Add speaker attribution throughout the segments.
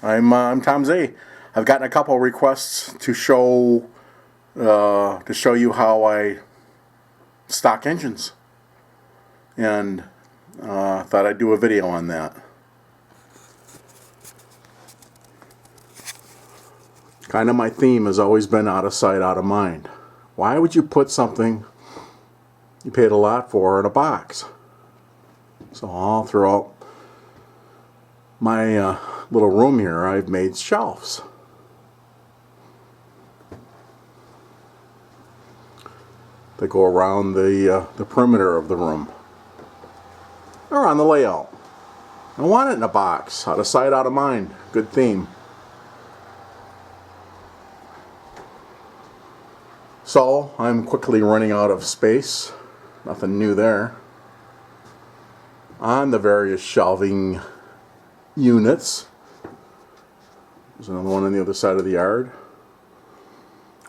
Speaker 1: I'm Tom Z. I've gotten a couple requests to show you how I stock engines, and thought I'd do a video on that. Kind of my theme has always been out of sight, out of mind. Why would you put something you paid a lot for in a box? So all throughout my little room here, I've made shelves. That go around the perimeter of the room, around the layout. I want it in a box, out of sight, out of mind. Good theme. So I'm quickly running out of space. Nothing new there. On the various shelving units. There's another one on the other side of the yard.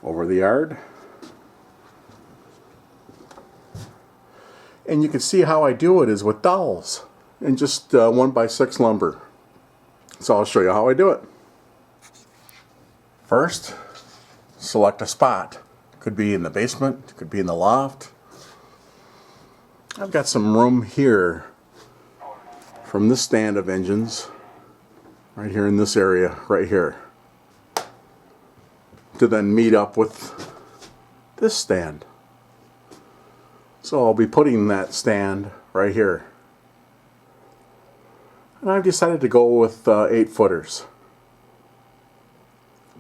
Speaker 1: Over the yard. And you can see how I do it is with dowels and just 1x6 lumber. So I'll show you how I do it. First, select a spot. Could be in the basement, could be in the loft. I've got some room here from this stand of engines, right here in this area, right here, to then meet up with this stand. So I'll be putting that stand right here. And I've decided to go with 8-footers.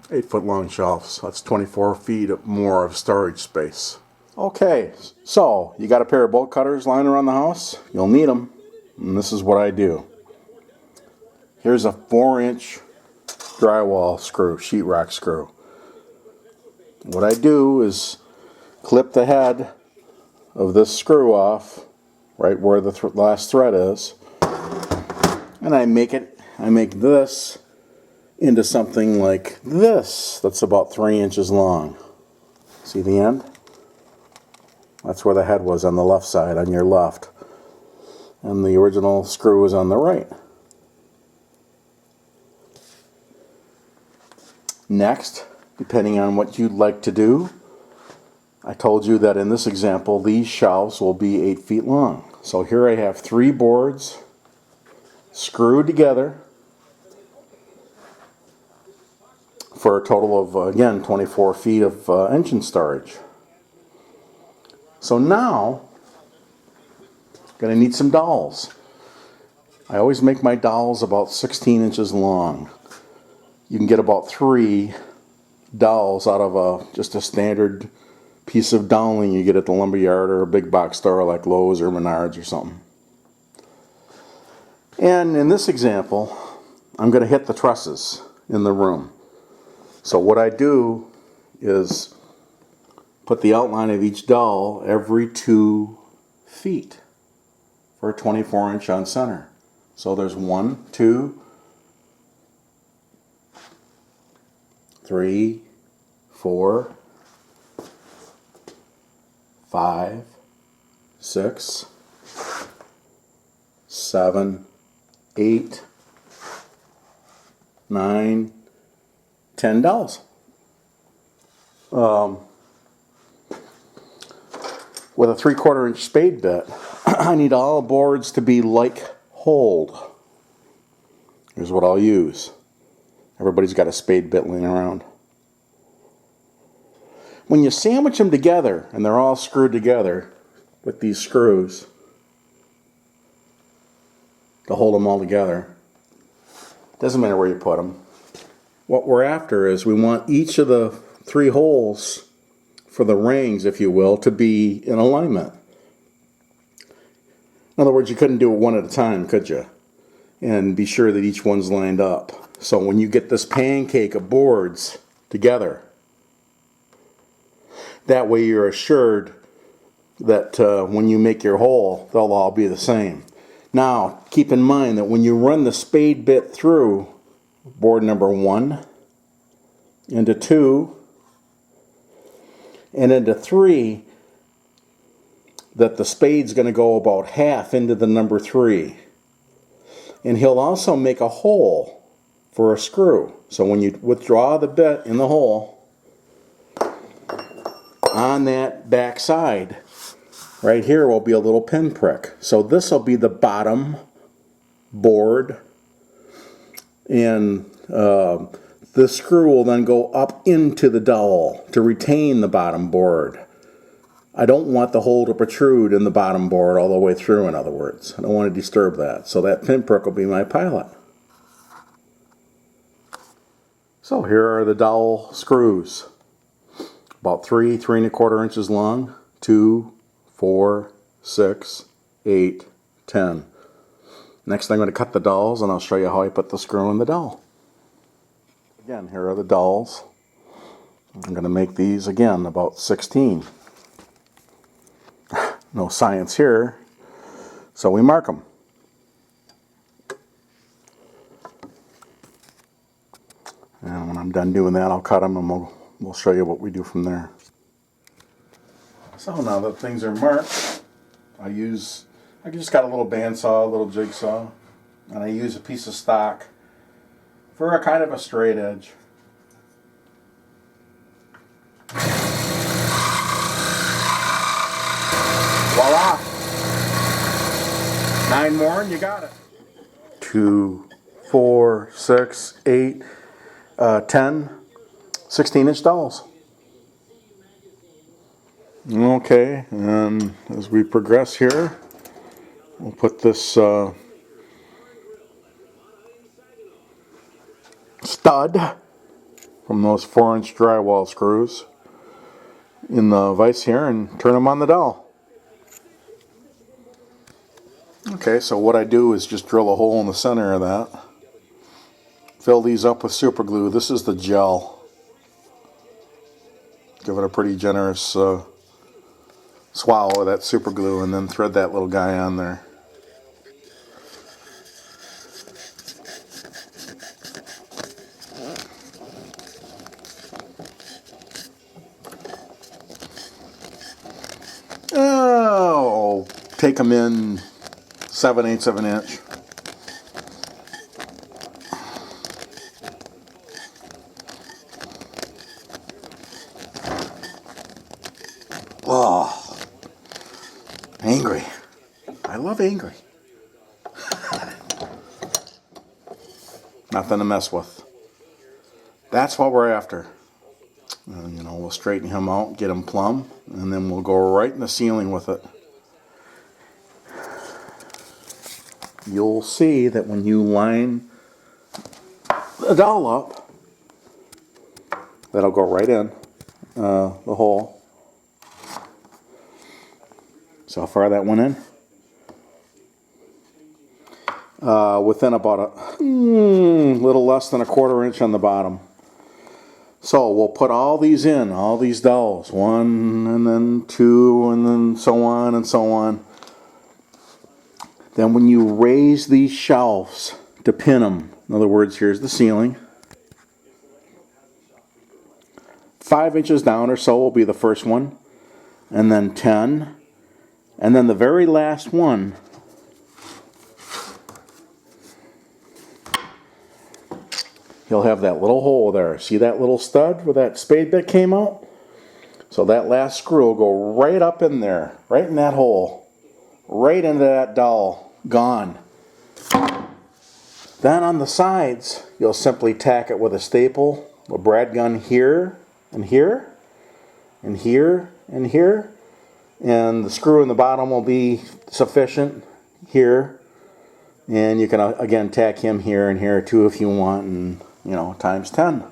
Speaker 1: 8-foot long shelves. That's 24 feet more of storage space. Okay, so you got a pair of bolt cutters lying around the house? You'll need them. And this is what I do. Here's a 4-inch drywall screw, sheetrock screw. What I do is clip the head of this screw off right where the last thread is, and I make this into something like this that's about 3 inches long. See the end? That's where the head was on the left side, on your left, and the original screw was on the right. Next, depending on what you'd like to do, I told you that in this example these shelves will be 8 feet long. So here I have 3 boards screwed together for a total of, again, 24 feet of engine storage. So now, I'm going to need some dowels. I always make my dowels about 16 inches long. You can get about 3 dowels out of just a standard piece of doweling you get at the lumberyard or a big box store like Lowe's or Menards or something. And in this example, I'm going to hit the trusses in the room. So what I do is put the outline of each dowel every 2 feet for a 24-inch on center. So there's 1, 2, 3, 4, 5, 6, 7, 8, 9, 10 dowels. With a 3/4 inch spade bit, I need all the boards to be like holed. Here's what I'll use. Everybody's got a spade bit laying around. When you sandwich them together, and they're all screwed together with these screws to hold them all together, doesn't matter where you put them. What we're after is we want each of the 3 holes for the rings, if you will, to be in alignment. In other words, you couldn't do it one at a time, could you? And be sure that each one's lined up. So when you get this pancake of boards together, that way you're assured that when you make your hole, they'll all be the same. Now, keep in mind that when you run the spade bit through board number 1 into 2 and into 3, that the spade's going to go about half into the number 3. And he'll also make a hole for a screw. So when you withdraw the bit in the hole, on that back side, right here will be a little pinprick. So this will be the bottom board, and the screw will then go up into the dowel to retain the bottom board. I don't want the hole to protrude in the bottom board all the way through, in other words. I don't want to disturb that. So that pinprick will be my pilot. So here are the dowel screws. About 3 3¼ inches long, 2, 4, 6, 8, 10. Next I'm going to cut the dowels, and I'll show you how I put the screw in the dowel. Again, here are the dowels. I'm going to make these again about 16. No science here, so we mark them. And when I'm done doing that, I'll cut them, and we'll show you what we do from there. So now that things are marked, I just got a little bandsaw, a little jigsaw, and I use a piece of stock for a kind of a straight edge. Voila! 9 more and you got it. 2, 4, 6, 8, 10, 16-inch dowels. Okay, and as we progress here, we'll put this stud from those 4-inch drywall screws in the vise here and turn them on the dowel. Okay, so what I do is just drill a hole in the center of that. Fill these up with super glue. This is the gel. Give it a pretty generous swallow of that super glue, and then thread that little guy on there. Oh, take them in 7/8 of an inch. Oh, angry. I love angry. Nothing to mess with. That's what we're after. You know, we'll straighten him out, get him plumb, and then we'll go right in the ceiling with it. You'll see that when you line the dowel up, that'll go right in the hole. So how far that went in? Within about a little less than 1/4 inch on the bottom. So we'll put all these in, all these dowels, 1 and then 2 and then so on and so on. Then when you raise these shelves to pin them, in other words, here's the ceiling. 5 inches down or so will be the first one, and then 10, and then the very last one you'll have that little hole there. See that little stud where that spade bit came out? So that last screw will go right up in there, right in that hole. Right into that dowel, gone. Then on the sides, you'll simply tack it with a staple, a brad gun here, and here, and here, and here, and the screw in the bottom will be sufficient here, and you can again tack him here and here too if you want, and you know, times 10.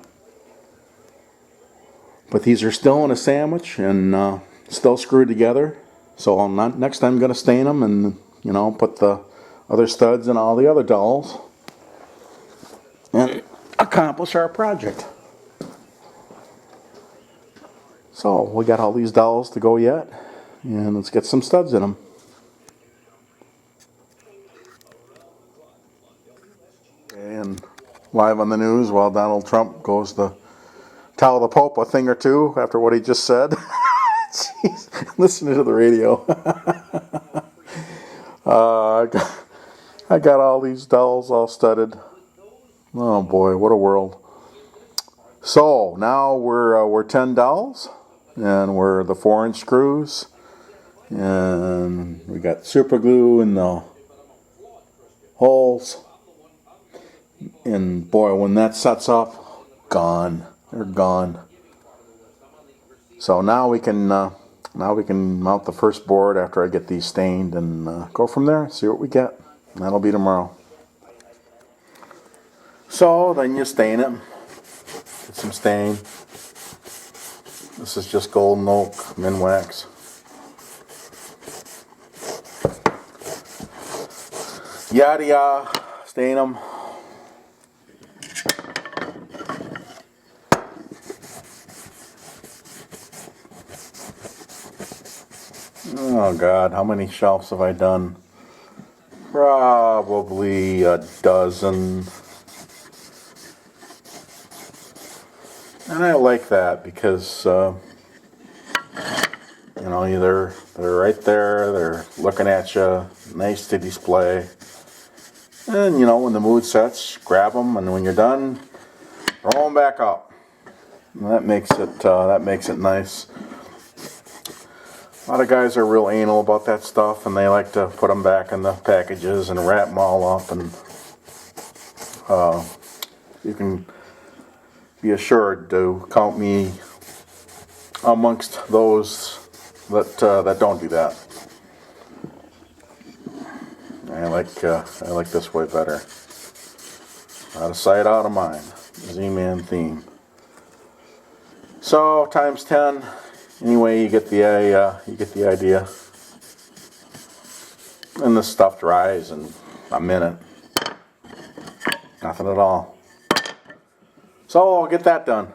Speaker 1: But these are still in a sandwich and still screwed together. So next time I'm going to stain them and, you know, put the other studs in all the other dowels and accomplish our project. So we got all these dowels to go yet, and let's get some studs in them. And live on the news while Donald Trump goes to tell the Pope a thing or two after what he just said. Jeez, listening to the radio. I got all these dowels all studded. Oh boy, what a world. So now we're 10 dowels, and we're the 4-inch screws, and we got super glue in the holes. And boy, when that sets up, gone. They're gone. So now we can mount the first board after I get these stained, and go from there. See what we get. That'll be tomorrow. So then you stain it. Get some stain. This is just golden oak Minwax. Yada yada. Stain them. Oh God, how many shelves have I done? Probably a dozen. And I like that because, you know, they're right there, they're looking at you, nice to display. And, you know, when the mood sets, grab them, and when you're done, roll them back up. And that makes it nice. A lot of guys are real anal about that stuff, and they like to put them back in the packages and wrap them all up. And you can be assured to count me amongst those that don't do that. I like this way better. Out of sight, out of mind. Z-Man theme. So times 10. Anyway, you get the idea. And this stuff dries in a minute. Nothing at all. So I'll get that done.